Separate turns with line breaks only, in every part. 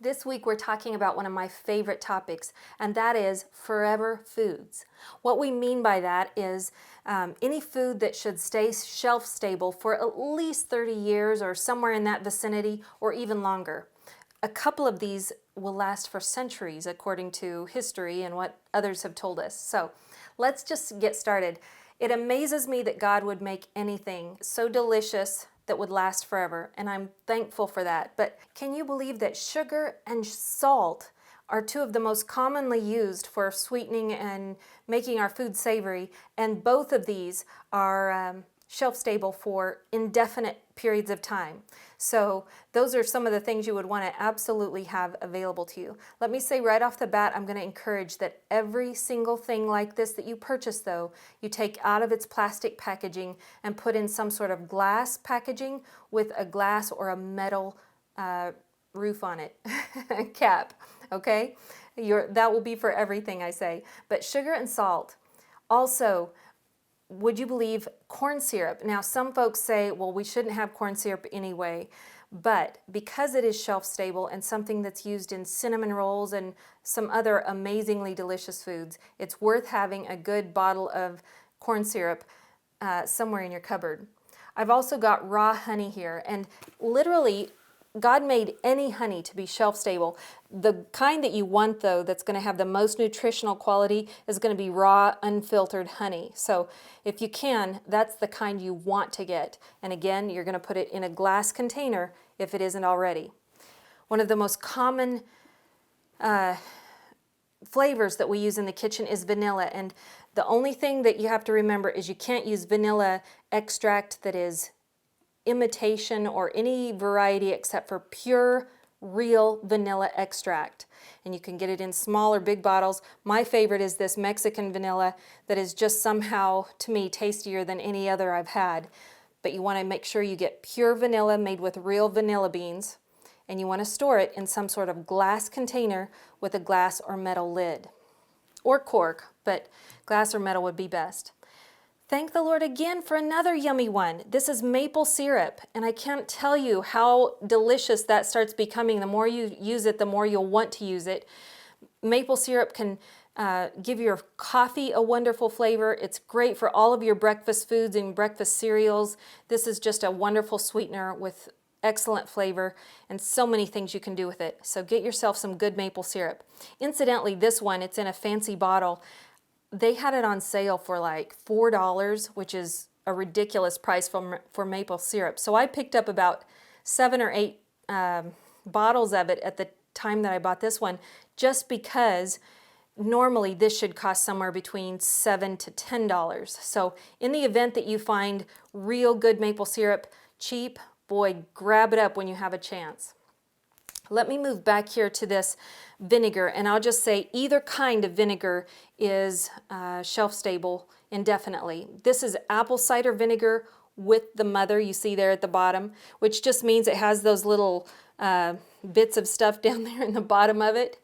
This week we're talking about one of my favorite topics, and that is forever foods. What we mean by that is any food that should stay shelf stable for at least 30 years or somewhere in that vicinity or even longer. A couple of these will last for centuries according to history and what others have told us. So let's just get started. It amazes me that God would make anything so delicious that would last forever, and I'm thankful for that. But can you believe that sugar and salt are two of the most commonly used for sweetening and making our food savory, and both of these are shelf stable for indefinite periods of time. So those are some of the things you would want to absolutely have available to you. Let me say right off the bat, I'm going to encourage that every single thing like this that you purchase, though, you take out of its plastic packaging and put in some sort of glass packaging with a glass or a metal roof on it, cap, okay? That will be for everything I say. But sugar and salt. Also, would you believe corn syrup? Now, some folks say, well, we shouldn't have corn syrup anyway, but because it is shelf stable and something that's used in cinnamon rolls and some other amazingly delicious foods, it's worth having a good bottle of corn syrup somewhere in your cupboard. I've also got raw honey here, and literally, God made any honey to be shelf stable. The kind that you want, though, that's going to have the most nutritional quality is going to be raw, unfiltered honey. So if you can, that's the kind you want to get. And again, you're going to put it in a glass container if it isn't already. One of the most common flavors that we use in the kitchen is vanilla. And the only thing that you have to remember is you can't use vanilla extract that is imitation or any variety except for pure, real vanilla extract. And you can get it in small or big bottles. My favorite is this Mexican vanilla that is just somehow, to me, tastier than any other I've had. But you want to make sure you get pure vanilla made with real vanilla beans, and you want to store it in some sort of glass container with a glass or metal lid. Or cork, but glass or metal would be best. Thank the Lord again for another yummy one. This is maple syrup, and I can't tell you how delicious that starts becoming. The more you use it, the more you'll want to use it. Maple syrup can give your coffee a wonderful flavor. It's great for all of your breakfast foods and breakfast cereals. This is just a wonderful sweetener with excellent flavor and so many things you can do with it. So get yourself some good maple syrup. Incidentally, this one, it's in a fancy bottle. They had it on sale for like $4, which is a ridiculous price for maple syrup. So I picked up about 7 or 8 bottles of it at the time that I bought this one, just because normally this should cost somewhere between $7 to $10. So in the event that you find real good maple syrup cheap, boy, grab it up when you have a chance. Let me move back here to this vinegar, and I'll just say either kind of vinegar is shelf stable indefinitely. This is apple cider vinegar with the mother you see there at the bottom, which just means it has those little bits of stuff down there in the bottom of it.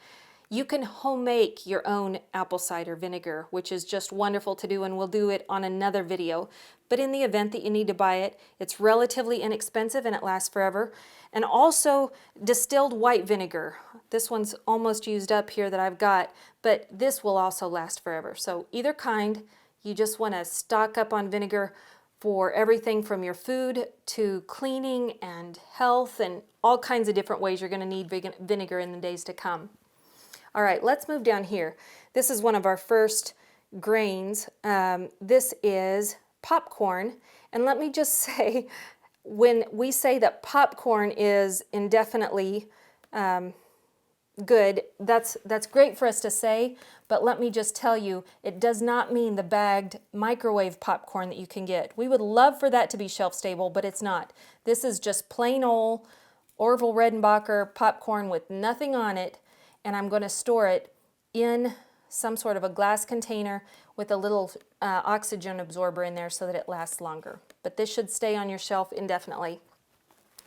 You can homemake your own apple cider vinegar, which is just wonderful to do, and we'll do it on another video. But in the event that you need to buy it, it's relatively inexpensive and it lasts forever. And also distilled white vinegar. This one's almost used up here that I've got, but this will also last forever. So either kind, you just want to stock up on vinegar for everything from your food to cleaning and health and all kinds of different ways you're going to need vinegar in the days to come. All right, let's move down here. This is one of our first grains. This is popcorn. And let me just say, when we say that popcorn is indefinitely good, that's great for us to say, but let me just tell you, it does not mean the bagged microwave popcorn that you can get. We would love for that to be shelf stable, but it's not. This is just plain old Orville Redenbacher popcorn with nothing on it, and I'm going to store it in some sort of a glass container with a little oxygen absorber in there so that it lasts longer. But this should stay on your shelf indefinitely.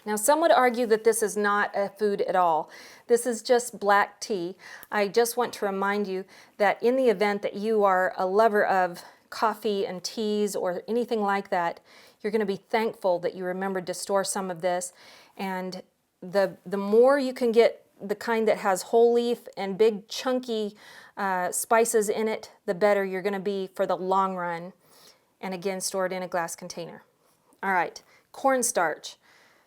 Now, some would argue that this is not a food at all. This is just black tea. I just want to remind you that in the event that you are a lover of coffee and teas or anything like that, you're going to be thankful that you remembered to store some of this. And the more you can get the kind that has whole leaf and big chunky spices in it, the better you're going to be for the long run. And again, store it in a glass container. All right, cornstarch.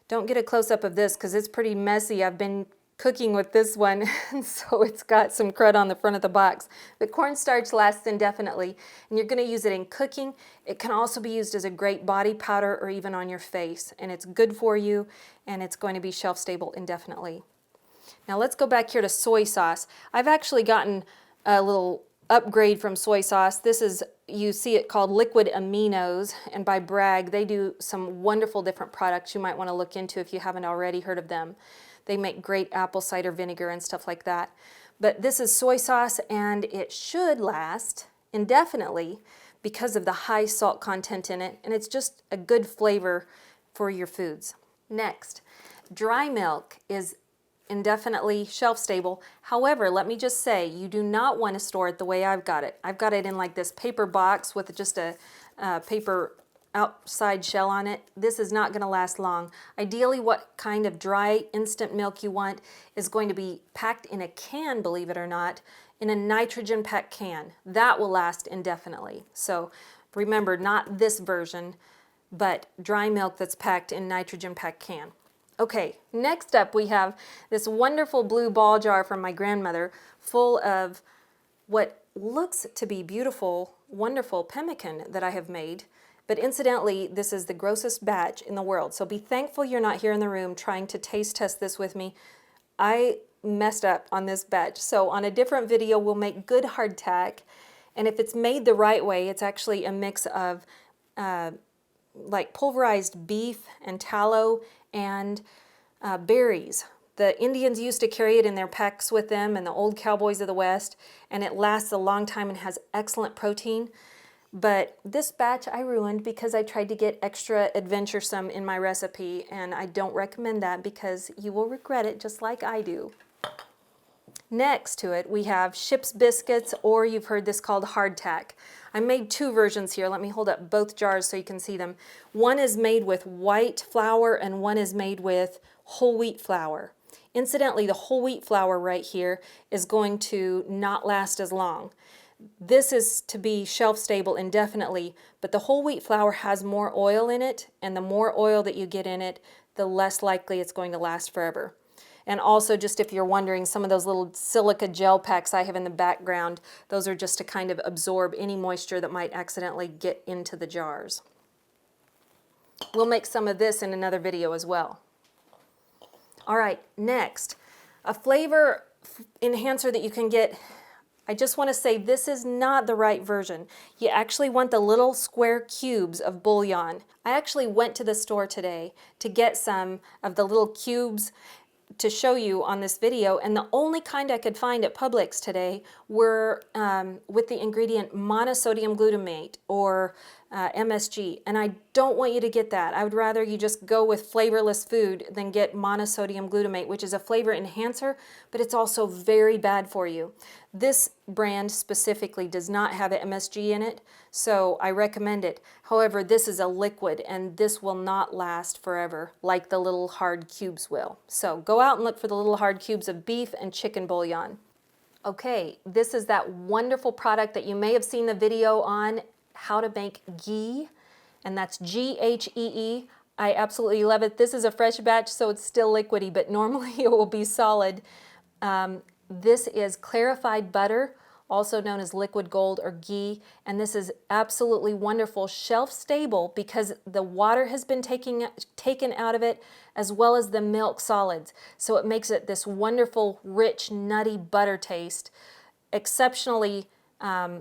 Don't get a close-up of this because it's pretty messy. I've been cooking with this one, and so it's got some crud on the front of the box. But cornstarch lasts indefinitely, and you're going to use it in cooking. It can also be used as a great body powder or even on your face, and it's good for you, and it's going to be shelf-stable indefinitely. Now let's go back here to soy sauce. I've actually gotten a little upgrade from soy sauce. This is, you see it called liquid aminos, and by Bragg, they do some wonderful different products you might want to look into if you haven't already heard of them. They make great apple cider vinegar and stuff like that. But this is soy sauce, and it should last indefinitely because of the high salt content in it, and it's just a good flavor for your foods. Next, dry milk is indefinitely shelf stable. However, let me just say, you do not want to store it the way I've got it. I've got it in like this paper box with just a paper outside shell on it. This is not going to last long. Ideally, what kind of dry instant milk you want is going to be packed in a can, believe it or not, in a nitrogen packed can. That will last indefinitely. So remember, not this version, but dry milk that's packed in nitrogen packed can. Okay, next up we have this wonderful blue ball jar from my grandmother full of what looks to be beautiful, wonderful pemmican that I have made. But incidentally, this is the grossest batch in the world. So be thankful you're not here in the room trying to taste test this with me. I messed up on this batch. So on a different video, we'll make good hardtack. And if it's made the right way, it's actually a mix of like pulverized beef and tallow and berries. The Indians used to carry it in their packs with them, and the old cowboys of the West, and it lasts a long time and has excellent protein. But this batch I ruined because I tried to get extra adventuresome in my recipe, and I don't recommend that because you will regret it just like I do. Next to it, we have ship's biscuits, or you've heard this called hardtack. I made two versions here. Let me hold up both jars so you can see them. One is made with white flour and one is made with whole wheat flour. Incidentally, the whole wheat flour right here is going to not last as long. This is to be shelf stable indefinitely, but the whole wheat flour has more oil in it, and the more oil that you get in it, the less likely it's going to last forever. And also, just if you're wondering, some of those little silica gel packs I have in the background, those are just to kind of absorb any moisture that might accidentally get into the jars. We'll make some of this in another video as well. All right, next, a flavor enhancer that you can get. I just want to say this is not the right version. You actually want the little square cubes of bouillon. I actually went to the store today to get some of the little cubes to show you on this video, and the only kind I could find at Publix today were with the ingredient monosodium glutamate, or MSG, and I don't want you to get that. I would rather you just go with flavorless food than get monosodium glutamate, which is a flavor enhancer, but it's also very bad for you. This brand specifically does not have MSG in it, so I recommend it. However, this is a liquid, and this will not last forever like the little hard cubes will. So go out and look for the little hard cubes of beef and chicken bouillon. Okay, this is that wonderful product that you may have seen the video on, how to make ghee, and that's Ghee. I absolutely love it. This is a fresh batch, so it's still liquidy, but normally it will be solid. This is clarified butter, also known as liquid gold or ghee, and this is absolutely wonderful, shelf stable, because the water has been taken out of it, as well as the milk solids. So it makes it this wonderful, rich, nutty butter taste, exceptionally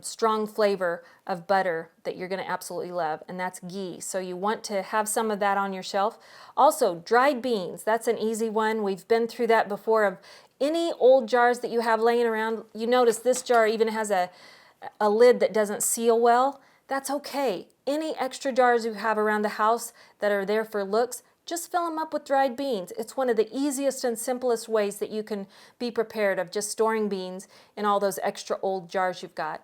strong flavor of butter that you're going to absolutely love, and that's ghee. So you want to have some of that on your shelf. Also, dried beans, that's an easy one. We've been through that before. Of any old jars that you have laying around, you notice this jar even has a lid that doesn't seal well. That's okay. Any extra jars you have around the house that are there for looks, just fill them up with dried beans. It's one of the easiest and simplest ways that you can be prepared of just storing beans in all those extra old jars you've got.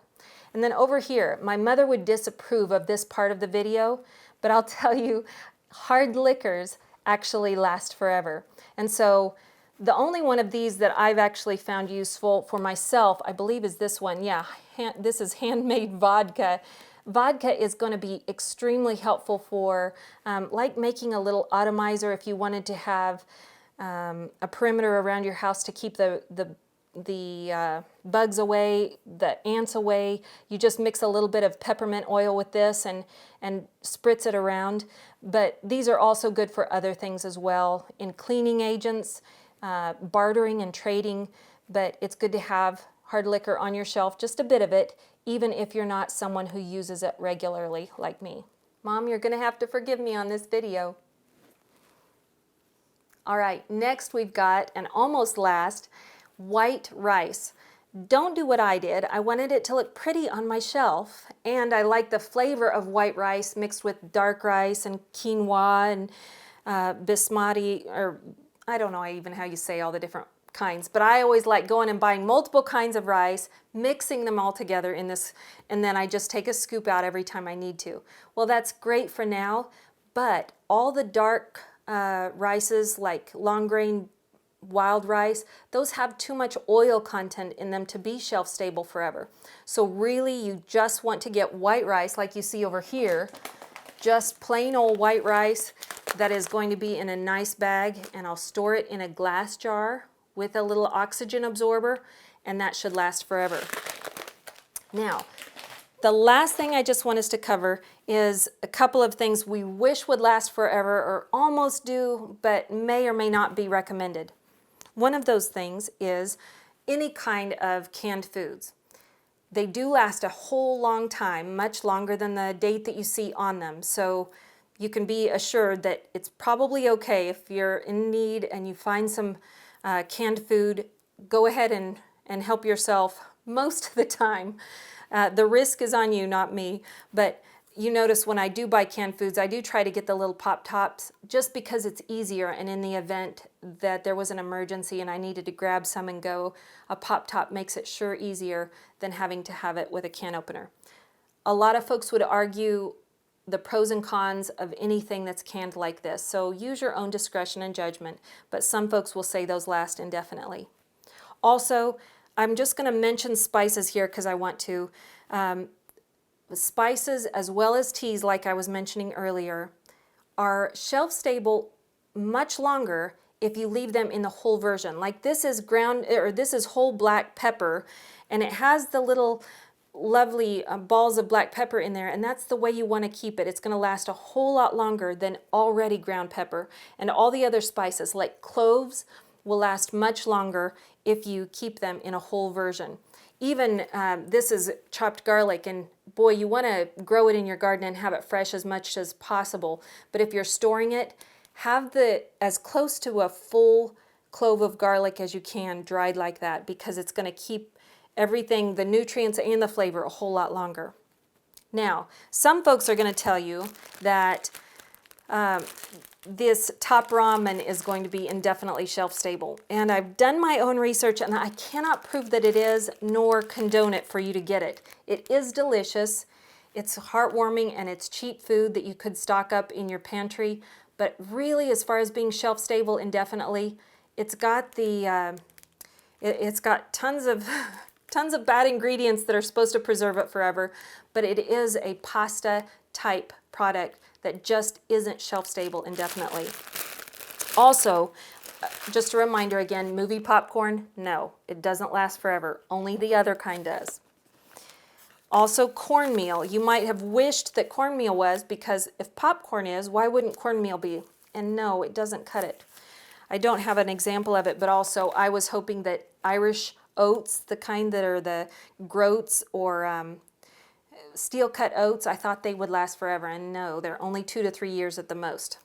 And then over here, my mother would disapprove of this part of the video, but I'll tell you, hard liquors actually last forever. And so The only one of these that I've actually found useful for myself, I believe, is this one. Yeah, this is handmade vodka. Vodka is going to be extremely helpful for like making a little atomizer if you wanted to have a perimeter around your house to keep the bugs away, the ants away. You just mix a little bit of peppermint oil with this and spritz it around. But these are also good for other things as well, in cleaning agents, bartering and trading. But it's good to have hard liquor on your shelf, just a bit of it, even if you're not someone who uses it regularly like me. Mom, you're going to have to forgive me on this video. All right, next we've got, and almost last, white rice. Don't do what I did. I wanted it to look pretty on my shelf, and I like the flavor of white rice mixed with dark rice and quinoa and basmati, or I don't know even how you say all the different kinds, but I always like going and buying multiple kinds of rice, mixing them all together in this, and then I just take a scoop out every time I need to. Well, that's great for now, but all the dark rices like long grain wild rice, those have too much oil content in them to be shelf stable forever. So really you just want to get white rice like you see over here, just plain old white rice that is going to be in a nice bag, and I'll store it in a glass jar with a little oxygen absorber, and that should last forever. Now, the last thing I just want us to cover is a couple of things we wish would last forever or almost do, but may or may not be recommended. One of those things is any kind of canned foods. They do last a whole long time, much longer than the date that you see on them. So you can be assured that it's probably okay if you're in need and you find some canned food, go ahead and help yourself most of the time. The risk is on you, not me. But you notice when I do buy canned foods, I do try to get the little pop tops just because it's easier, and in the event that there was an emergency and I needed to grab some and go, a pop top makes it sure easier than having to have it with a can opener. A lot of folks would argue the pros and cons of anything that's canned like this, so use your own discretion and judgment, but some folks will say those last indefinitely. Also, I'm just going to mention spices here because I want to. Spices as well as teas, like I was mentioning earlier, are shelf stable much longer if you leave them in the whole version. Like this is this is whole black pepper, and it has the little lovely balls of black pepper in there, and that's the way you want to keep it. It's going to last a whole lot longer than already ground pepper. And all the other spices like cloves will last much longer if you keep them in a whole version. Even this is chopped garlic, and boy, you want to grow it in your garden and have it fresh as much as possible. But if you're storing it, have as close to a full clove of garlic as you can dried like that, because it's going to keep everything, the nutrients and the flavor, a whole lot longer. Now, some folks are going to tell you that this top ramen is going to be indefinitely shelf stable. And I've done my own research, and I cannot prove that it is, nor condone it for you to get it. It is delicious, it's heartwarming, and it's cheap food that you could stock up in your pantry. But really, as far as being shelf stable indefinitely, it's got it's got tons of bad ingredients that are supposed to preserve it forever. But it is a pasta type product that just isn't shelf stable indefinitely. Also, just a reminder again, movie popcorn, no, it doesn't last forever. Only the other kind does. Also, cornmeal. You might have wished that cornmeal was, because if popcorn is, why wouldn't cornmeal be? And no, it doesn't cut it. I don't have an example of it, but also I was hoping that Irish oats, the kind that are the groats or steel cut oats, I thought they would last forever, and no, they're only 2 to 3 years at the most.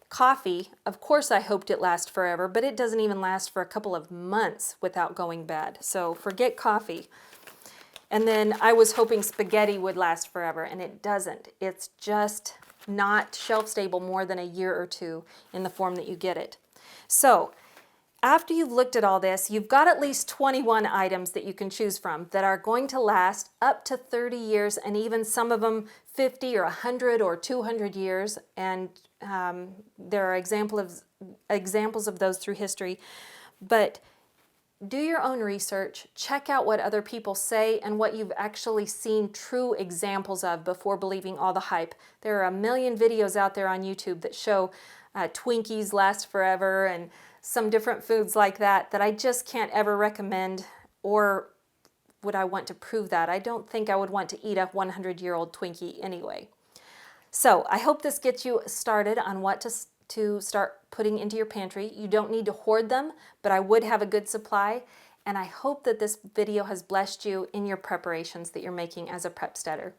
Coffee, of course I hoped it lasts forever, but it doesn't even last for a couple of months without going bad. So forget coffee. And then I was hoping spaghetti would last forever, and it doesn't. It's just not shelf stable more than a year or two in the form that you get it. So after you've looked at all this, you've got at least 21 items that you can choose from that are going to last up to 30 years, and even some of them 50 or 100 or 200 years. And there are examples of those through history. But do your own research, check out what other people say and what you've actually seen true examples of before believing all the hype. There are a million videos out there on YouTube that show Twinkies last forever and some different foods like that I just can't ever recommend, or would I want to prove that? I don't think I would want to eat a 100-year-old Twinkie anyway. So I hope this gets you started on what to start putting into your pantry. You don't need to hoard them, but I would have a good supply. And I hope that this video has blessed you in your preparations that you're making as a Prepsteader.